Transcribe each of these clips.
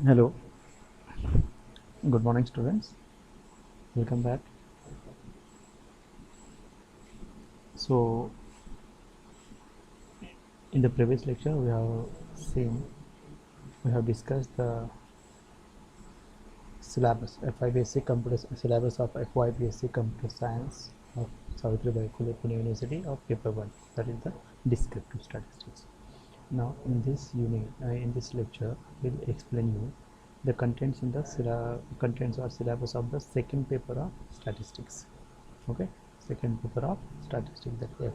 Hello, good morning, students. Welcome back. So, in the previous lecture, we have discussed the syllabus, FY Basic Computer syllabus of FY Basic Computer Science of Savitribai Phule Pune University of Paper 1, that is the descriptive statistics. Now, in this lecture, we'll explain you the contents or syllabus of the second paper of statistics. Okay, second paper of statistics that we have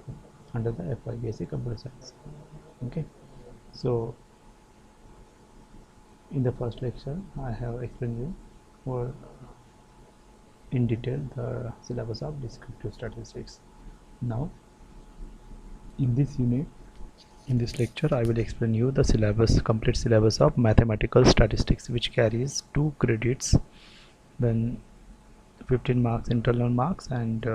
under the FY Basic Computer Science. Okay, so in the first lecture, I have explained you or in detail the syllabus of descriptive statistics. Now, in this unit, in this lecture, I will explain you the complete syllabus of mathematical statistics, which carries 2 credits, then 15 marks internal marks and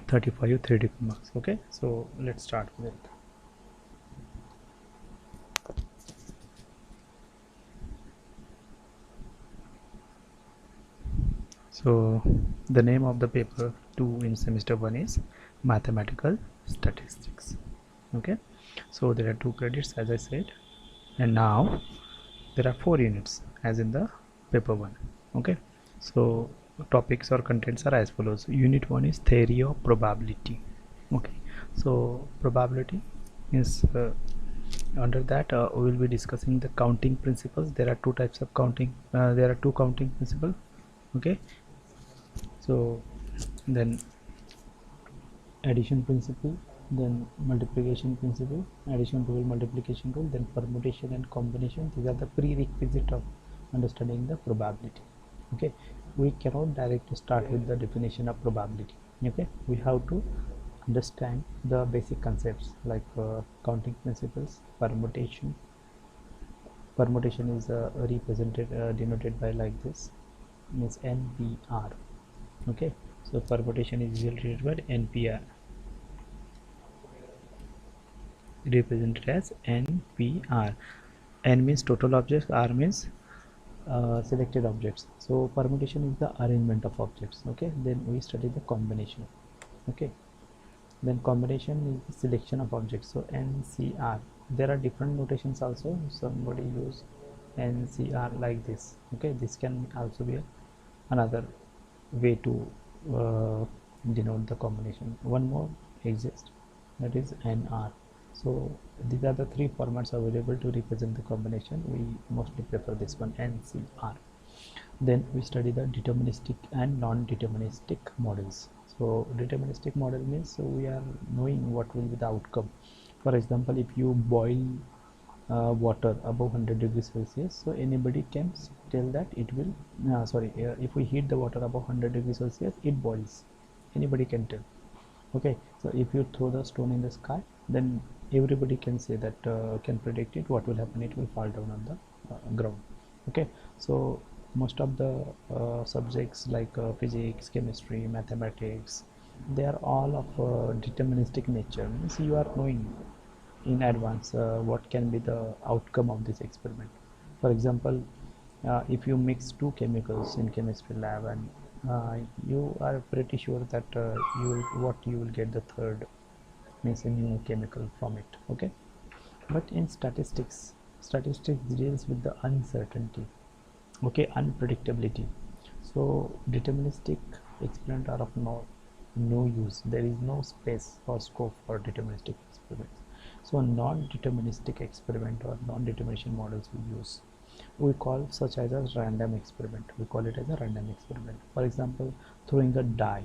35 theoretical marks. Okay, so let's start with it. So the name of the paper 2 in semester 1 is mathematical statistics. Okay, so there are 2 credits as I said, and now there are 4 units as in the paper 1. Okay, so topics or contents are as follows. Unit 1 is theory of probability. Okay, so probability is under that we will be discussing the counting principles. There are 2 types of counting, there are 2 counting principles. Okay, so then addition principle, then multiplication principle, addition rule, multiplication rule, then permutation and combination. These are the prerequisite of understanding the probability. Okay, we cannot directly start with the definition of probability. Okay, we have to understand the basic concepts like counting principles. Permutation is represented denoted by like this, means NPR. Okay, so permutation is usually written by NPR, represented as NPR. N means total objects, R means selected objects. So permutation is the arrangement of objects. Okay, then we study the combination. Okay, then combination is the selection of objects. So NCR. There are different notations also. Somebody use NCR like this. Okay, this can also be another way to denote the combination. One more exists, that is NR. So these are the 3 formats available to represent the combination. We mostly prefer this one, NCR. Then we study the deterministic and non-deterministic models. So deterministic model means we are knowing what will be the outcome. For example, if you boil water above 100 degrees Celsius, so anybody can tell that it will if we heat the water above 100 degrees Celsius, it boils. Anybody can tell. Okay, so if you throw the stone in the sky, then everybody can say that can predict it, what will happen, it will fall down on the ground. Okay, so most of the subjects like physics, chemistry, mathematics, they are all of deterministic nature. Means you are knowing in advance what can be the outcome of this experiment. For example, if you mix 2 chemicals in chemistry lab, and you are pretty sure that you will get the third, means a new chemical from it. Okay, but in statistics deals with the uncertainty. Okay, unpredictability. So deterministic experiments are of no use. There is no space or scope for deterministic experiments. So non-deterministic experiment or non-determination models we call such as a random experiment. We call it as a random experiment. For example, throwing a die.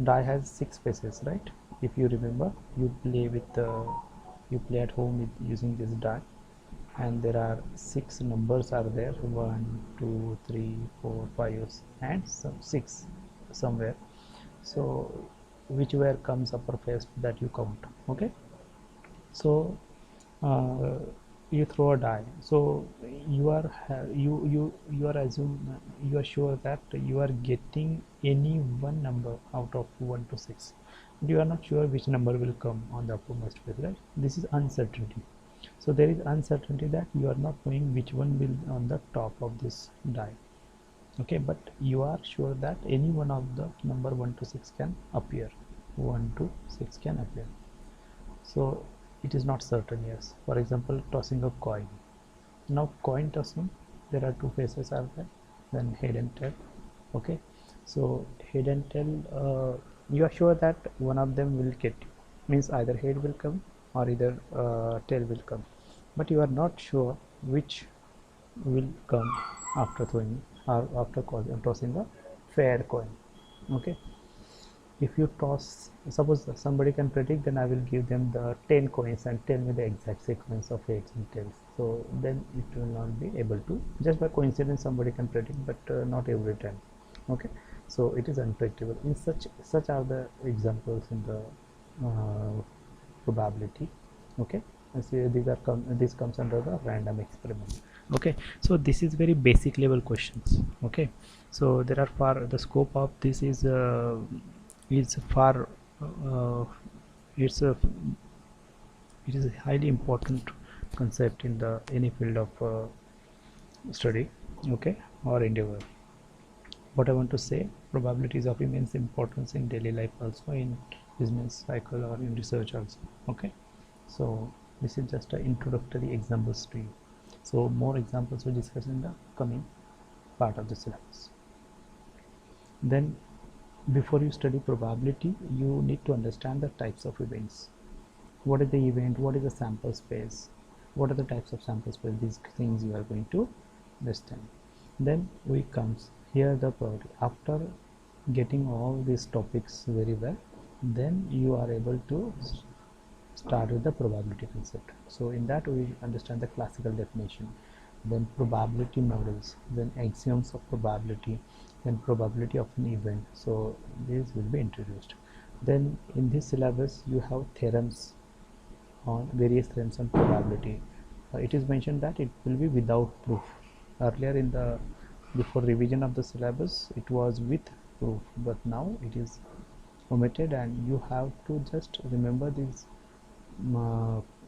Die has 6 faces, right? If you remember, you play at home with using this die, and there are 6 numbers are there, 1 2 3 4 5 and some 6 somewhere. So whichever comes upper face, that you count. Okay, so uh, you throw a die, so you are you are you are sure that you are getting any one number out of 1 to 6, but you are not sure which number will come on the uppermost face, right? This is uncertainty. So there is uncertainty that you are not knowing which one will on the top of this die. Okay, but you are sure that any one of the number 1 to 6 can appear. 1 to 6 can appear. So it is not certain. Yes, for example, tossing a coin. Now coin tossing, there are two faces are there, then head and tail. Okay, so head and tail, you are sure that one of them will get you, means either head will come or either tail will come, but you are not sure which will come after throwing or after tossing a fair coin. Okay, if you toss, suppose somebody can predict, then I will give them the 10 coins and tell me the exact sequence of heads and tails. So then it will not be able to, just by coincidence somebody can predict, but not every time. Okay, so it is unpredictable. In such are the examples in the probability. Okay, so this comes under the random experiment. Okay, so this is very basic level questions. Okay, so there are far, the scope of this is far, uh, it's a, it is a highly important concept in the any field of study. Okay, or endeavor. What I want to say, probability is of immense importance in daily life, also in business cycle or in research also. Okay, so this is just an introductory examples to you. So more examples we discuss in the coming part of the syllabus. Then before you study probability, you need to understand the types of events. What is the event, what is the sample space, what are the types of sample space, these things you are going to understand. Then we comes here the probability. After getting all these topics very well, then you are able to start with the probability concept. So in that we understand the classical definition, then probability models, then axioms of probability, then probability of an event. So these will be introduced. Then in this syllabus you have theorems on various theorems on probability. It is mentioned that it will be without proof. Earlier in the before revision of the syllabus it was with proof, but now it is omitted and you have to just remember these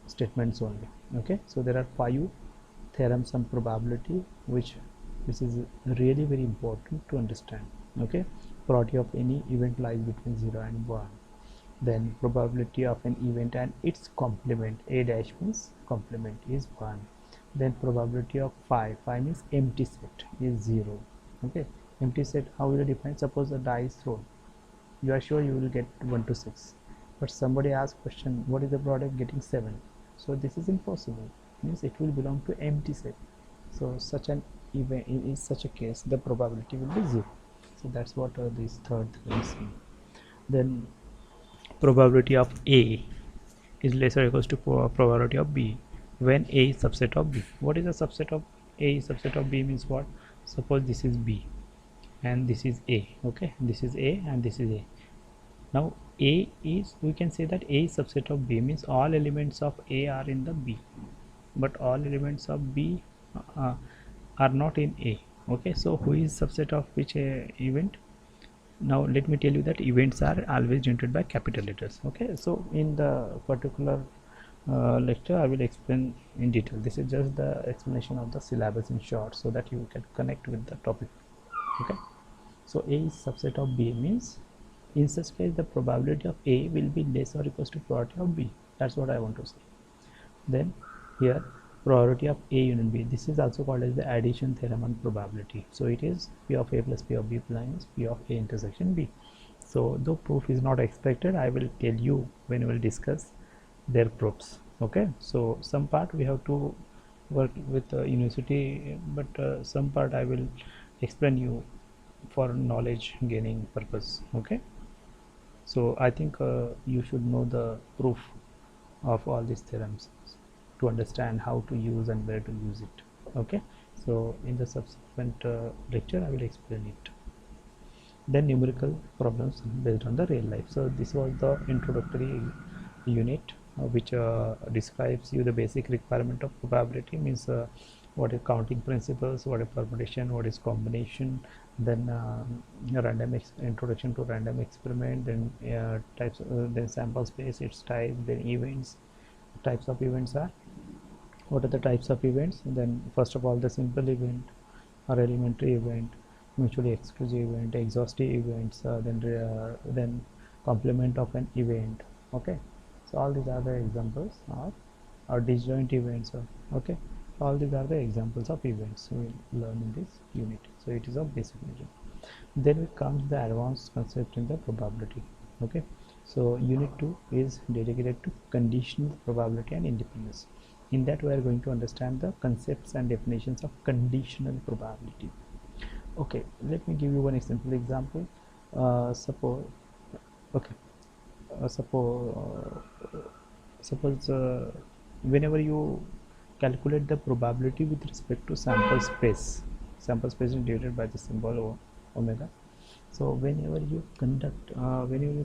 statements only. Okay, so there are 5 theorems on probability which is really very important to understand. Okay, probability of any event lies between 0 and 1. Then probability of an event and its complement, a dash means complement, is 1. Then probability of 5 means empty set, is 0. Okay, empty set, how will you define? Suppose a die is thrown, you are sure you will get 1 to 6, but somebody asks question, what is the product getting 7? So this is impossible, means it will belong to empty set. So such an event, in such a case the probability will be 0. So that's what this third thing is. Then probability of A is lesser or equals to probability of B when A is subset of B. What is a subset of A? Is subset of B means what? Suppose this is B and this is A. Okay, this is A and this is A. Now A is, we can say that A is subset of B means all elements of A are in the B, but all elements of B are not in A. Okay, so who is subset of which event? Now let me tell you that events are always denoted by capital letters. Okay, so in the particular lecture I will explain in detail. This is just the explanation of the syllabus in short, so that you can connect with the topic. Okay, so A is subset of B means in such case the probability of A will be less or equals to probability of B. That's what I want to say. Then here probability of A union B, this is also called as the addition theorem on probability. So it is P of A plus P of B minus P of A intersection B. So though proof is not expected, I will tell you when we will discuss their proofs. Okay, so some part we have to work with university, but some part I will explain you for knowledge gaining purpose. Okay, so I think you should know the proof of all these theorems to understand how to use and where to use it. Okay, so in the subsequent lecture I will explain it. Then numerical problems based on the real life. So this was the introductory unit which describes you the basic requirement of probability, means what is counting principles, what is permutation, what is combination, then introduction to random experiment, then types, then sample space, its type, then events. Types of events are What are the types of events? Then first of all, the simple event or elementary event, mutually exclusive event, exhaustive events, then complement of an event. Okay, so all these are the examples of or disjoint events. Okay, so all these are the examples of events we will learn in this unit. So it is of basic nature. Then comes the advanced concept in the probability. Okay, so unit 2 is dedicated to conditional probability and independence. In that we are going to understand the concepts and definitions of conditional probability. Okay, let me give you one simple example. Suppose okay suppose whenever you calculate the probability with respect to sample space is denoted by the symbol omega. So whenever you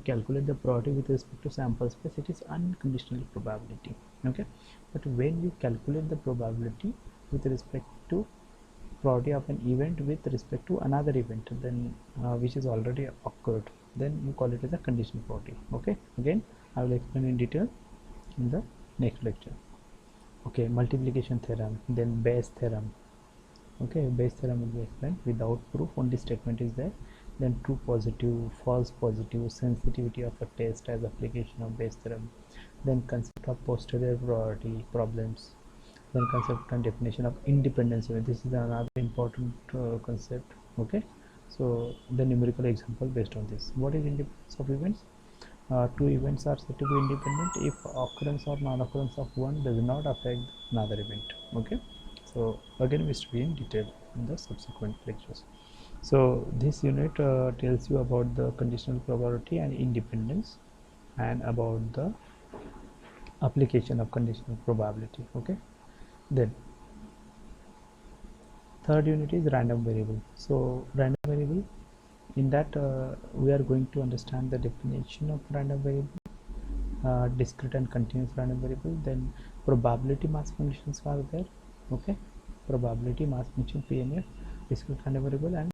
calculate the probability with respect to sample space, it is unconditional probability. Okay, but when you calculate the probability with respect to probability of an event with respect to another event, then which is already occurred, then you call it as a conditional probability. Okay, again I will explain in detail in the next lecture. Okay, multiplication theorem, then Bayes theorem. Okay, Bayes theorem will be explained. Without proof, only statement is there. Then true positive, false positive, sensitivity of a test as application of Bayes theorem. Then concept of posterior probability problems. Then concept and definition of independence. This is another important concept. Okay, so the numerical example based on this. What is independence of events? Two events are said to be independent if occurrence or non-occurrence of one does not affect another event. Okay, so again we study in detail in the subsequent lectures. So this unit tells you about the conditional probability and independence and about the application of conditional probability. Okay, then third unit is random variable. So random variable, in that we are going to understand the definition of random variable, discrete and continuous random variable. Then probability mass functions are there. Okay, probability mass function PMF, discrete random variable, and